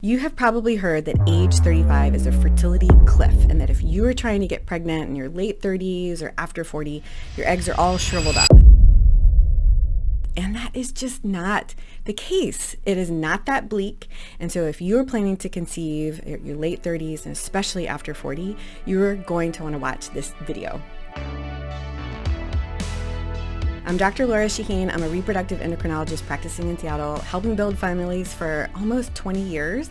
You have probably heard that age 35 is a fertility cliff, and that if you are trying to get pregnant in your late 30s or after 40, your eggs are all shriveled up. And that is just not the case. It is not that bleak. And so if you're planning to conceive at your late 30s, and especially after 40, you're going to want to watch this video. I'm Dr. Lora Shahine. I'm a reproductive endocrinologist practicing in Seattle, helping build families for almost 20 years.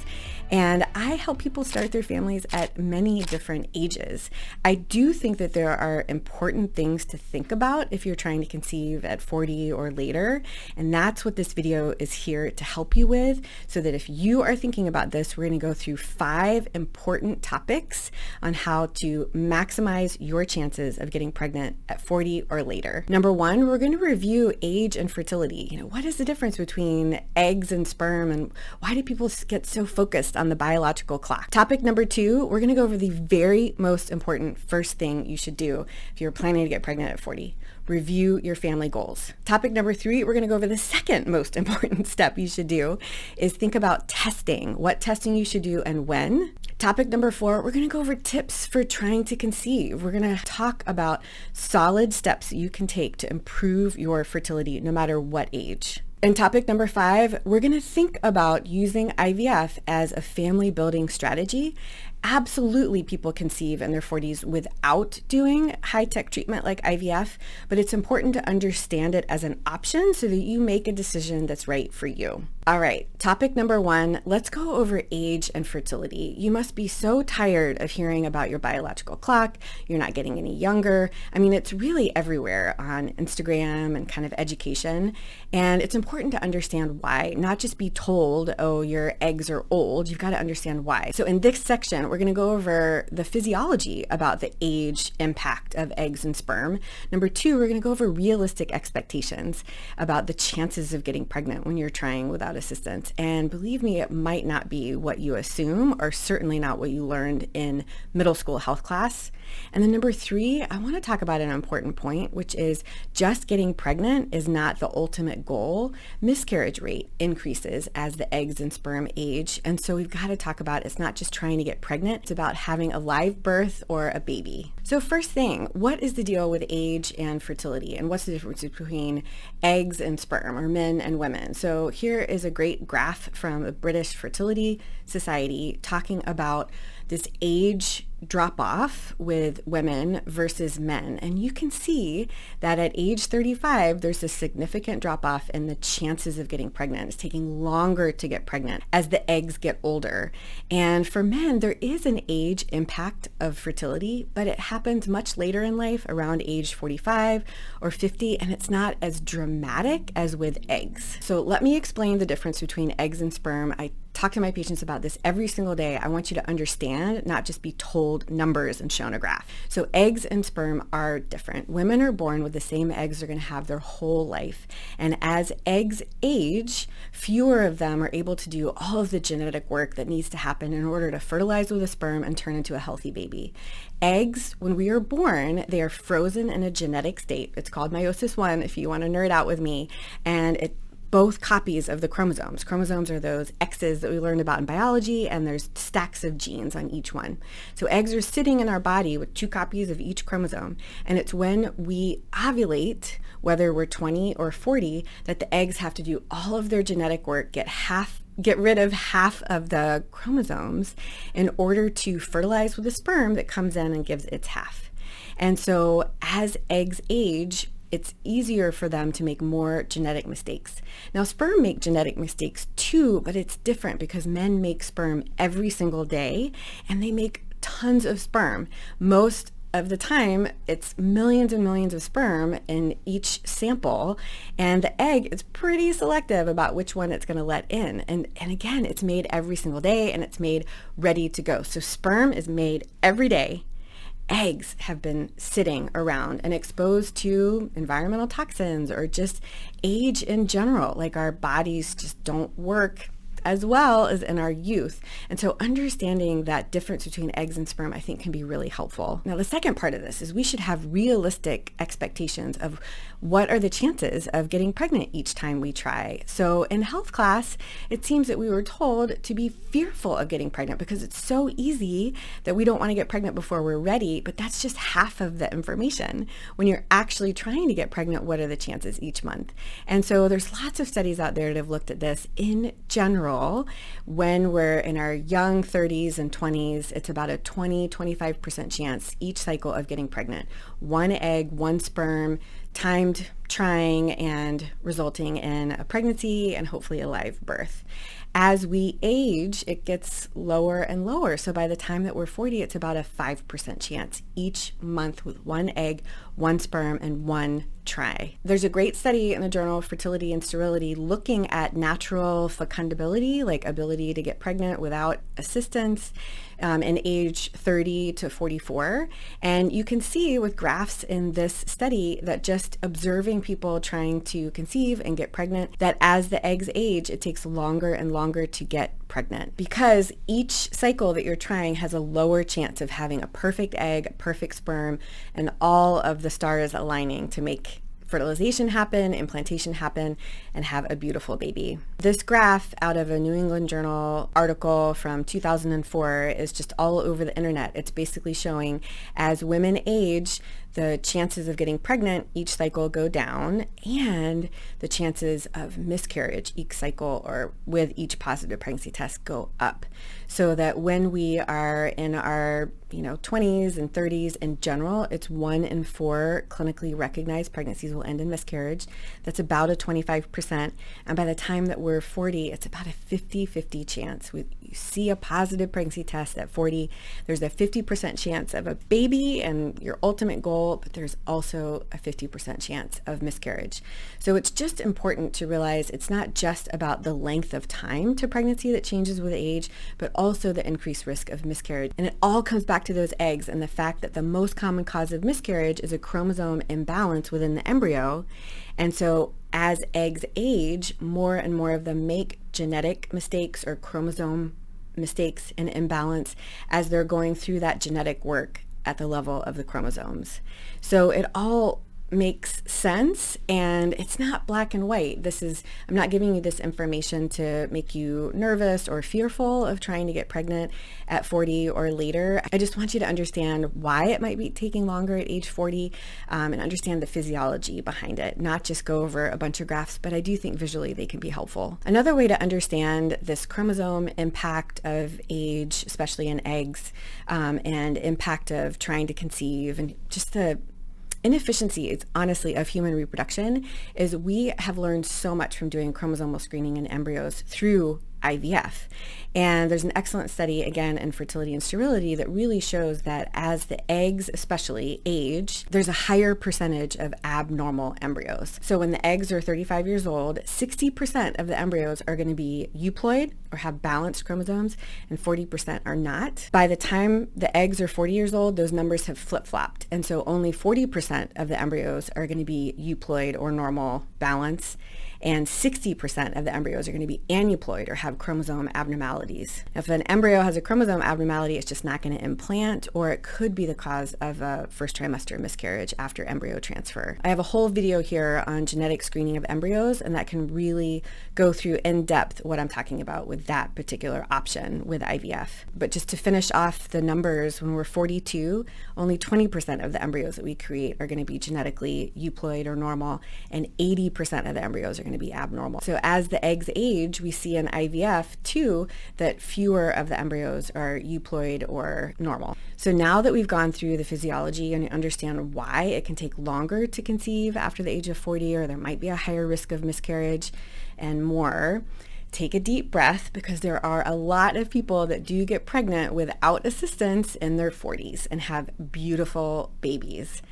And I help people start their families at many different ages. I do think that there are important things to think about if you're trying to conceive at 40 or later. And that's what this video is here to help you with, so that if you are thinking about this, we're going to go through 5 important topics on how to maximize your chances of getting pregnant at 40 or later. Number 1, we're going to review age and fertility. What is the difference between eggs and sperm, and why do people get so focused on the biological clock? Topic number 2, we're going to go over the very most important first thing you should do if you're planning to get pregnant at 40. Review your family goals. Topic number 3, we're going to go over the second most important step you should do is think about testing, what testing you should do and when. Topic number 4, we're going to go over tips for trying to conceive. We're going to talk about solid steps you can take to improve your fertility no matter what age. And topic number 5, we're going to think about using IVF as a family building strategy. Absolutely, people conceive in their 40s without doing high-tech treatment like IVF, but it's important to understand it as an option so that you make a decision that's right for you. All right, topic number 1, let's go over age and fertility. You must be so tired of hearing about your biological clock. You're not getting any younger. I mean, it's really everywhere on Instagram and kind of education. And it's important to understand why, not just be told, oh, your eggs are old. You've got to understand why. So in this section, we're going to go over the physiology about the age impact of eggs and sperm. Number 2, we're going to go over realistic expectations about the chances of getting pregnant when you're trying without assistance. And believe me, it might not be what you assume, or certainly not what you learned in middle school health class. And then number 3, I want to talk about an important point, which is just getting pregnant is not the ultimate goal. Miscarriage rate increases as the eggs and sperm age. And so we've got to talk about it's not just trying to get pregnant, it's about having a live birth or a baby. So first thing, what is the deal with age and fertility? And what's the difference between eggs and sperm, or men and women? So here is a great graph from the British Fertility Society talking about this age drop off with women versus men. And you can see that at age 35, there's a significant drop off in the chances of getting pregnant. It's taking longer to get pregnant as the eggs get older. And for men, there is an age impact of fertility, but it happens much later in life, around age 45 or 50, and it's not as dramatic as with eggs. So let me explain the difference between eggs and sperm. I talk to my patients about this every single day. I want you to understand, not just be told numbers and shown a graph. So eggs and sperm are different. Women are born with the same eggs they're going to have their whole life. And as eggs age, fewer of them are able to do all of the genetic work that needs to happen in order to fertilize with a sperm and turn into a healthy baby. Eggs, when we are born, they are frozen in a genetic state. It's called meiosis 1 if you want to nerd out with me. And both copies of the chromosomes. Chromosomes are those X's that we learned about in biology, and there's stacks of genes on each one. So eggs are sitting in our body with 2 copies of each chromosome, and it's when we ovulate, whether we're 20 or 40, that the eggs have to do all of their genetic work, get rid of half of the chromosomes in order to fertilize with a sperm that comes in and gives its half. And so as eggs age, it's easier for them to make more genetic mistakes. Now, sperm make genetic mistakes too, but it's different because men make sperm every single day, and they make tons of sperm. Most of the time, it's millions and millions of sperm in each sample, and the egg is pretty selective about which one it's going to let in. And again, it's made every single day, and it's made ready to go. So sperm is made every day. Eggs have been sitting around and exposed to environmental toxins or just age in general. Like, our bodies just don't work as well as in our youth. And so understanding that difference between eggs and sperm, I think, can be really helpful. Now, the second part of this is we should have realistic expectations of what are the chances of getting pregnant each time we try. So in health class, it seems that we were told to be fearful of getting pregnant because it's so easy that we don't want to get pregnant before we're ready, but that's just half of the information. When you're actually trying to get pregnant, what are the chances each month? And so there's lots of studies out there that have looked at this. In general, when we're in our young 30s and 20s, it's about a 20-25% chance each cycle of getting pregnant. One egg, one sperm, timed trying and resulting in a pregnancy and hopefully a live birth. As we age, it gets lower and lower. So by the time that we're 40, it's about a 5% chance each month with one egg, one sperm, and one try. There's a great study in the journal Fertility and Sterility looking at natural fecundability, like ability to get pregnant without assistance, in age 30 to 44. And you can see with graphs in this study that just observing people trying to conceive and get pregnant, that as the eggs age, it takes longer and longer to get pregnant because each cycle that you're trying has a lower chance of having a perfect egg, perfect sperm, and all of the stars aligning to make fertilization happen, implantation happen, and have a beautiful baby. This graph out of a New England Journal article from 2004 is just all over the internet. It's basically showing as women age, the chances of getting pregnant each cycle go down and the chances of miscarriage each cycle or with each positive pregnancy test go up. So that when we are in our 20s and 30s in general, it's 1 in 4 clinically recognized pregnancies will end in miscarriage. That's about a 25%. And by the time that we're 40, it's about a 50-50 chance. You see a positive pregnancy test at 40, there's a 50% chance of a baby and your ultimate goal, but there's also a 50% chance of miscarriage. So it's just important to realize it's not just about the length of time to pregnancy that changes with age, but also the increased risk of miscarriage. And it all comes back to those eggs and the fact that the most common cause of miscarriage is a chromosome imbalance within the embryo. And so as eggs age, more and more of them make genetic mistakes or chromosome mistakes and imbalance as they're going through that genetic work at the level of the chromosomes. So it all makes sense and it's not black and white. I'm not giving you this information to make you nervous or fearful of trying to get pregnant at 40 or later. I just want you to understand why it might be taking longer at age 40 and understand the physiology behind it, not just go over a bunch of graphs, but I do think visually they can be helpful. Another way to understand this chromosome impact of age, especially in eggs, and impact of trying to conceive and just the inefficiency is honestly of human reproduction is we have learned so much from doing chromosomal screening in embryos through IVF. And there's an excellent study, again, in Fertility and Sterility that really shows that as the eggs especially age, there's a higher percentage of abnormal embryos. So when the eggs are 35 years old, 60% of the embryos are going to be euploid or have balanced chromosomes and 40% are not. By the time the eggs are 40 years old, those numbers have flip-flopped. And so only 40% of the embryos are going to be euploid or normal balance, and 60% of the embryos are going to be aneuploid or have chromosome abnormalities. If an embryo has a chromosome abnormality, it's just not going to implant, or it could be the cause of a first trimester miscarriage after embryo transfer. I have a whole video here on genetic screening of embryos, and that can really go through in depth what I'm talking about with that particular option with IVF. But just to finish off the numbers, when we're 42, only 20% of the embryos that we create are going to be genetically euploid or normal, and 80% of the embryos are going to be abnormal. So as the eggs age, we see in IVF too that fewer of the embryos are euploid or normal. So now that we've gone through the physiology and you understand why it can take longer to conceive after the age of 40, or there might be a higher risk of miscarriage and more, take a deep breath, because there are a lot of people that do get pregnant without assistance in their 40s and have beautiful babies.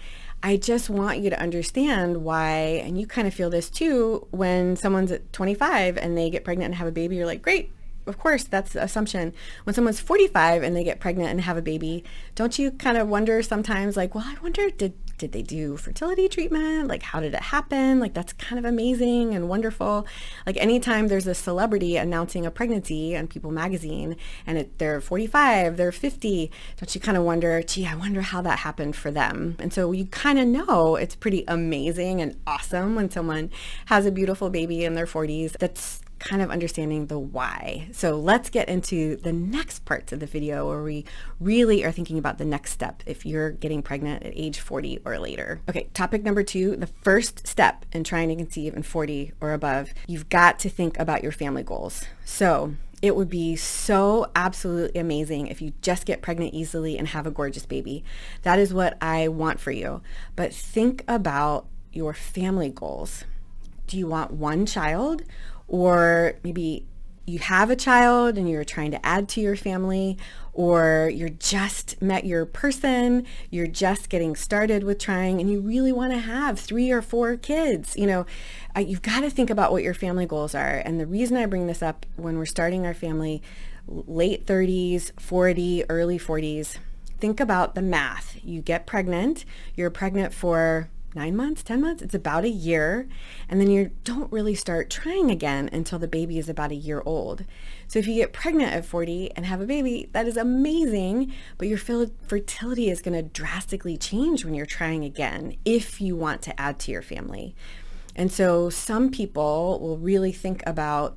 I just want you to understand why, and you kind of feel this too, when someone's at 25 and they get pregnant and have a baby, you're like, great, of course, that's the assumption. When someone's 45 and they get pregnant and have a baby, don't you kind of wonder sometimes, like, well, I wonder, did Did they do fertility treatment? Like, how did it happen? Like, that's kind of amazing and wonderful. Like, anytime there's a celebrity announcing a pregnancy on People magazine and they're 45, they're 50, don't you kind of wonder, gee, I wonder how that happened for them? And so you kind of know it's pretty amazing and awesome when someone has a beautiful baby in their 40s. That's kind of understanding the why. So let's get into the next parts of the video where we really are thinking about the next step if you're getting pregnant at age 40 or later. Okay, topic number 2, the first step in trying to conceive in 40 or above, you've got to think about your family goals. So it would be so absolutely amazing if you just get pregnant easily and have a gorgeous baby. That is what I want for you. But think about your family goals. Do you want one child? Or maybe you have a child and you're trying to add to your family, or you're just met your person, you're just getting started with trying, and you really want to have 3 or 4 kids. You've got to think about what your family goals are. And the reason I bring this up, when we're starting our family, late 30s, 40, early 40s, think about the math. You get pregnant, you're pregnant for 9 months, 10 months, it's about a year. And then you don't really start trying again until the baby is about a year old. So if you get pregnant at 40 and have a baby, that is amazing, but your fertility is going to drastically change when you're trying again, if you want to add to your family. And so some people will really think about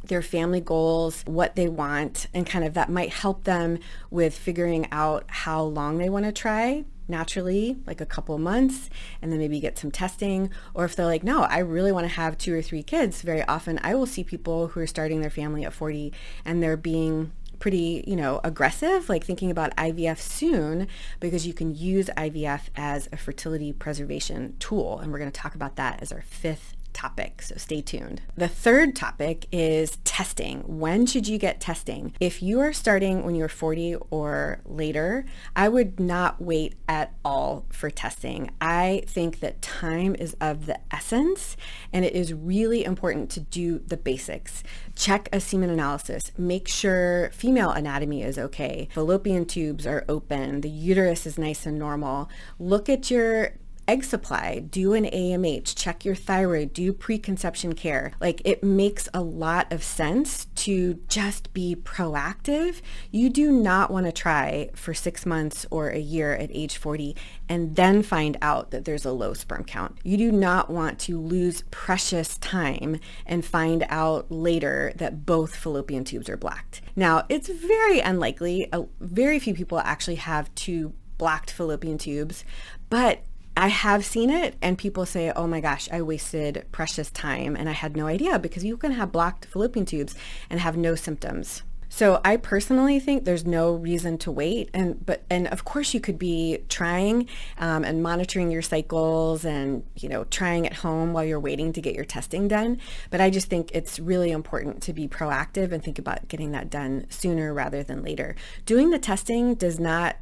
their family goals, what they want, and kind of that might help them with figuring out how long they want to try. Naturally, like a couple months, and then maybe get some testing. Or if they're like, no, I really want to have 2 or 3 kids, very often I will see people who are starting their family at 40 and they're being pretty, aggressive, like thinking about IVF soon, because you can use IVF as a fertility preservation tool. And we're going to talk about that as our 5th topic, so stay tuned. The 3rd topic is testing. When should you get testing? If you are starting when you're 40 or later, I would not wait at all for testing. I think that time is of the essence, and it is really important to do the basics. Check a semen analysis. Make sure female anatomy is okay. Fallopian tubes are open. The uterus is nice and normal. Look at your egg supply, do an AMH, check your thyroid, do preconception care. Like, it makes a lot of sense to just be proactive. You do not want to try for 6 months or a year at age 40 and then find out that there's a low sperm count. You do not want to lose precious time and find out later that both fallopian tubes are blocked. Now, it's very unlikely. Very few people actually have 2 blocked fallopian tubes, but I have seen it, and people say, oh my gosh, I wasted precious time and I had no idea, because you can have blocked fallopian tubes and have no symptoms. So I personally think there's no reason to wait. And of course you could be trying and monitoring your cycles and, trying at home while you're waiting to get your testing done. But I just think it's really important to be proactive and think about getting that done sooner rather than later. Doing the testing does not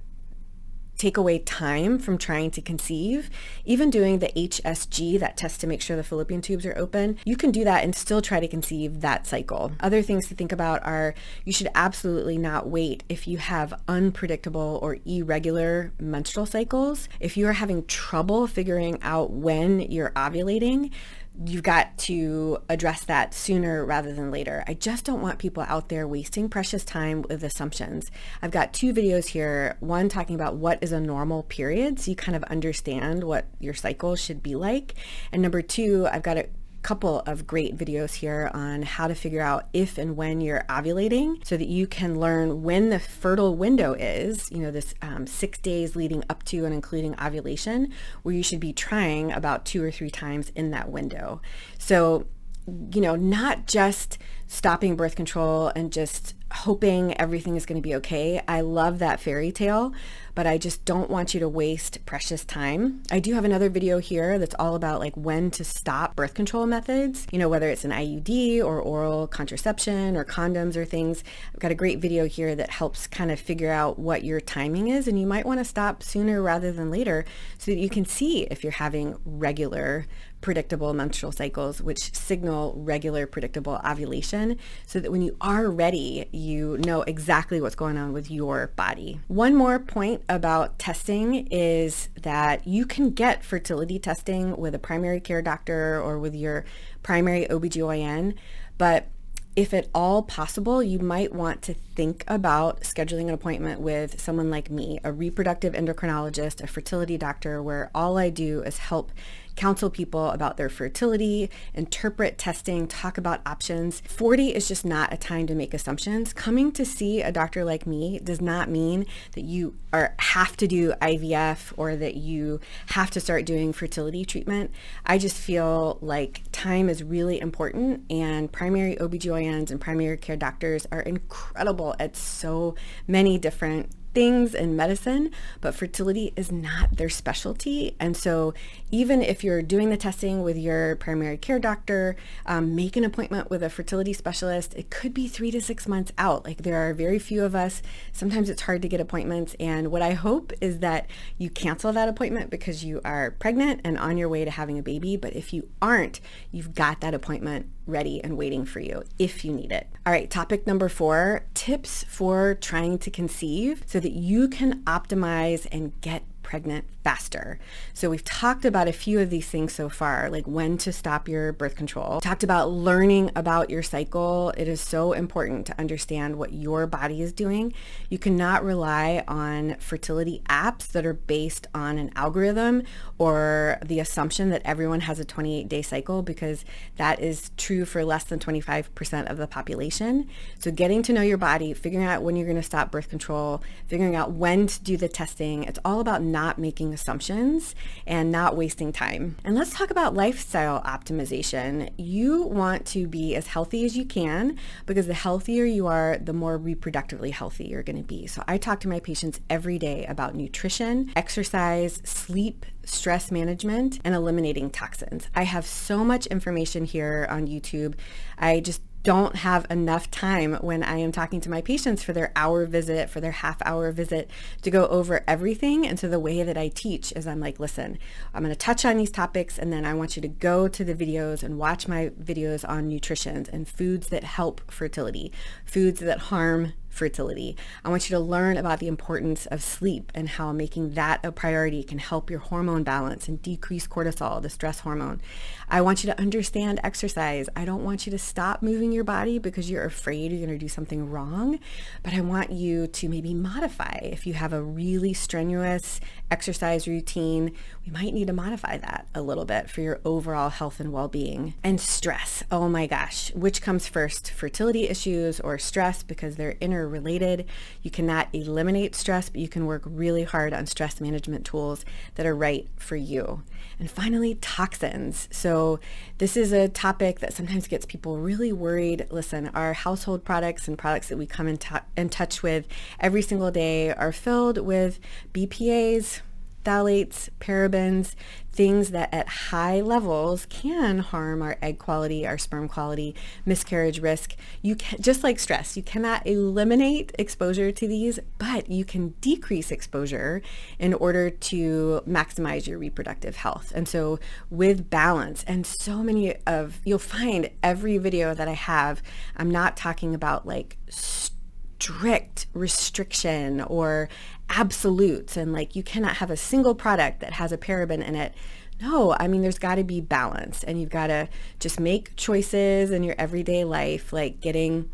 take away time from trying to conceive. Even doing the HSG, that test to make sure the fallopian tubes are open, you can do that and still try to conceive that cycle. Other things to think about are, you should absolutely not wait if you have unpredictable or irregular menstrual cycles. If you are having trouble figuring out when you're ovulating, you've got to address that sooner rather than later. I just don't want people out there wasting precious time with assumptions. I've got 2 videos here, one talking about what is a normal period, so you kind of understand what your cycle should be like. And number 2, I've got a couple of great videos here on how to figure out if and when you're ovulating, so that you can learn when the fertile window is, this 6 days leading up to and including ovulation, where you should be trying about 2 or 3 times in that window. So, not just stopping birth control and just hoping everything is going to be okay. I love that fairy tale, but I just don't want you to waste precious time. I do have another video here that's all about like when to stop birth control methods, whether it's an IUD or oral contraception or condoms or things. I've got a great video here that helps kind of figure out what your timing is, and you might want to stop sooner rather than later so that you can see if you're having regular predictable menstrual cycles, which signal regular, predictable ovulation, so that when you are ready, you know exactly what's going on with your body. One more point about testing is that you can get fertility testing with a primary care doctor or with your primary OBGYN, but if at all possible, you might want to think about scheduling an appointment with someone like me, a reproductive endocrinologist, a fertility doctor, where all I do is help counsel people about their fertility, interpret testing, talk about options. 40 is just not a time to make assumptions. Coming to see a doctor like me does not mean that you have to do IVF or that you have to start doing fertility treatment. I just feel like time is really important, and primary OBGYNs and primary care doctors are incredible at so many different things in medicine, but fertility is not their specialty. And so even if you're doing the testing with your primary care doctor, make an appointment with a fertility specialist. It could be 3 to 6 months out. Like, there are very few of us. Sometimes it's hard to get appointments. And what I hope is that you cancel that appointment because you are pregnant and on your way to having a baby. But if you aren't, you've got that appointment ready and waiting for you if you need it. All right, topic number 4, tips for trying to conceive so that you can optimize and get pregnant faster. So we've talked about a few of these things so far, like when to stop your birth control. Talked about learning about your cycle. It is so important to understand what your body is doing. You cannot rely on fertility apps that are based on an algorithm or the assumption that everyone has a 28-day cycle, because that is true for less than 25% of the population. So getting to know your body, figuring out when you're going to stop birth control, figuring out when to do the testing. It's all about not making assumptions and not wasting time. And let's talk about lifestyle optimization. You want to be as healthy as you can, because the healthier you are, the more reproductively healthy you're going to be. So I talk to my patients every day about nutrition, exercise, sleep, stress management, and eliminating toxins. I have so much information here on YouTube. I just don't have enough time when I am talking to my patients for their hour visit, for their half-hour visit, to go over everything. And so the way that I teach is I'm like, listen, I'm going to touch on these topics, and then I want you to go to the videos and watch my videos on nutrition and foods that help fertility, foods that harm fertility. I want you to learn about the importance of sleep and how making that a priority can help your hormone balance and decrease cortisol, the stress hormone. I want you to understand exercise. I don't want you to stop moving your body because you're afraid you're going to do something wrong, but I want you to maybe modify. If you have a really strenuous exercise routine, we might need to modify that a little bit for your overall health and well-being. And stress. Oh my gosh, which comes first, fertility issues or stress? Because they're interrelated. You cannot eliminate stress, but you can work really hard on stress management tools that are right for you. And finally, toxins. So this is a topic that sometimes gets people really worried. Listen, our household products and products that we come in touch with every single day are filled with BPAs, phthalates, parabens, things that at high levels can harm our egg quality, our sperm quality, miscarriage risk. You can, just like stress, you cannot eliminate exposure to these, but you can decrease exposure in order to maximize your reproductive health. And so with balance, and so many of, you'll find every video that I have, I'm not talking about like strict restriction or absolutes and like you cannot have a single product that has a paraben in it. No, I mean, there's got to be balance, and you've got to just make choices in your everyday life, like getting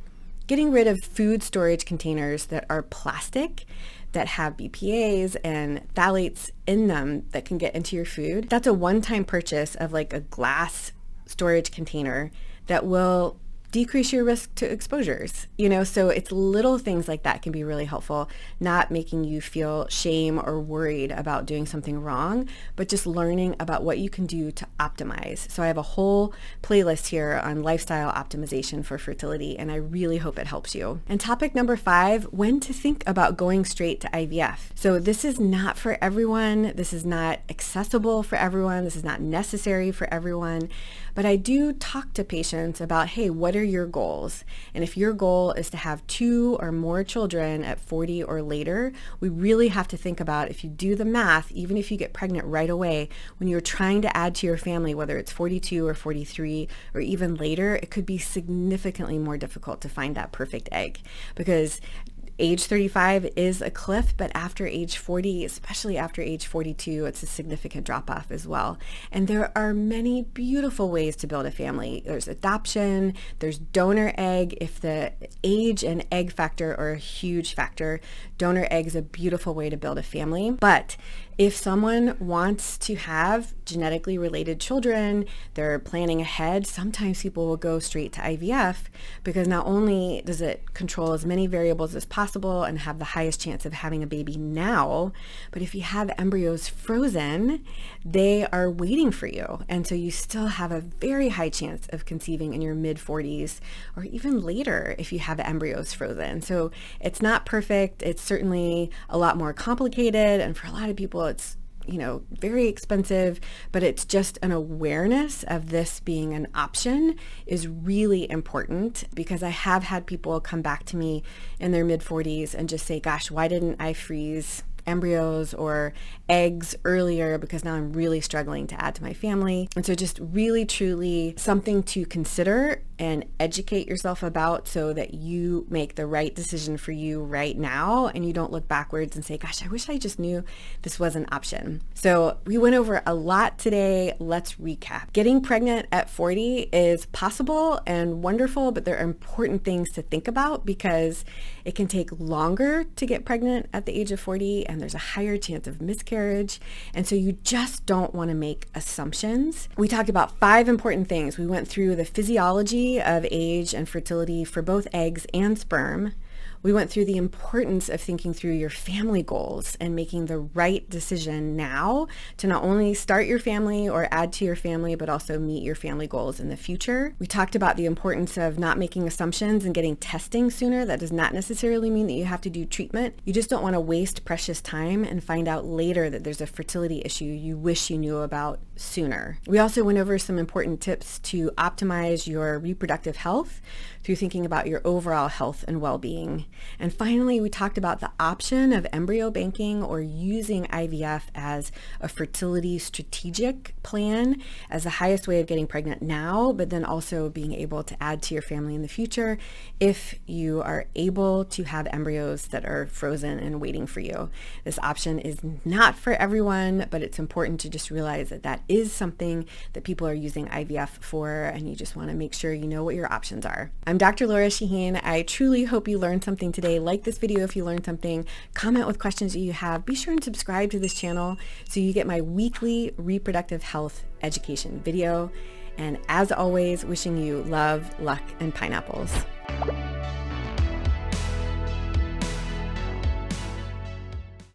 rid of food storage containers that are plastic, that have BPAs and phthalates in them that can get into your food. That's a one-time purchase of like a glass storage container that will decrease your risk to exposures, so it's little things like that can be really helpful, not making you feel shame or worried about doing something wrong, but just learning about what you can do to optimize. So I have a whole playlist here on lifestyle optimization for fertility, and I really hope it helps you. And topic number 5, when to think about going straight to IVF. So this is not for everyone. This is not accessible for everyone. This is not necessary for everyone. But I do talk to patients about, hey, what are your goals? And if your goal is to have 2 or more children at 40 or later, we really have to think about, if you do the math, even if you get pregnant right away, when you're trying to add to your family, whether it's 42 or 43 or even later, it could be significantly more difficult to find that perfect egg, because age 35 is a cliff, but after age 40, especially after age 42, it's a significant drop off as well. And there are many beautiful ways to build a family. There's adoption, there's donor egg. If the age and egg factor are a huge factor, donor egg is a beautiful way to build a family. But if someone wants to have genetically related children, they're planning ahead, sometimes people will go straight to IVF, because not only does it control as many variables as possible and have the highest chance of having a baby now, but if you have embryos frozen, they are waiting for you. And so you still have a very high chance of conceiving in your mid-40s or even later if you have embryos frozen. So it's not perfect. It's certainly a lot more complicated. And for a lot of people, it's very expensive, but it's just an awareness of this being an option is really important, because I have had people come back to me in their mid-40s and just say, gosh, why didn't I freeze embryos or eggs earlier, because now I'm really struggling to add to my family. And so just really, truly something to consider and educate yourself about, so that you make the right decision for you right now and you don't look backwards and say, gosh, I wish I just knew this was an option. So we went over a lot today. Let's recap. Getting pregnant at 40 is possible and wonderful, but there are important things to think about, because it can take longer to get pregnant at the age of 40, and there's a higher chance of miscarriage. And so you just don't want to make assumptions. We talked about 5 important things. We went through the physiology of age and fertility for both eggs and sperm. We went through the importance of thinking through your family goals and making the right decision now to not only start your family or add to your family, but also meet your family goals in the future. We talked about the importance of not making assumptions and getting testing sooner. That does not necessarily mean that you have to do treatment. You just don't want to waste precious time and find out later that there's a fertility issue you wish you knew about sooner. We also went over some important tips to optimize your reproductive health through thinking about your overall health and well-being. And finally, we talked about the option of embryo banking or using IVF as a fertility strategic plan as the highest way of getting pregnant now, but then also being able to add to your family in the future if you are able to have embryos that are frozen and waiting for you. This option is not for everyone, but it's important to just realize that that is something that people are using IVF for, and you just want to make sure you know what your options are. I'm Dr. Lora Shahine. I truly hope you learned something today. Like this video if you learned something. Comment with questions that you have. Be sure and subscribe to this channel so you get my weekly reproductive health education video. And as always, wishing you love, luck, and pineapples.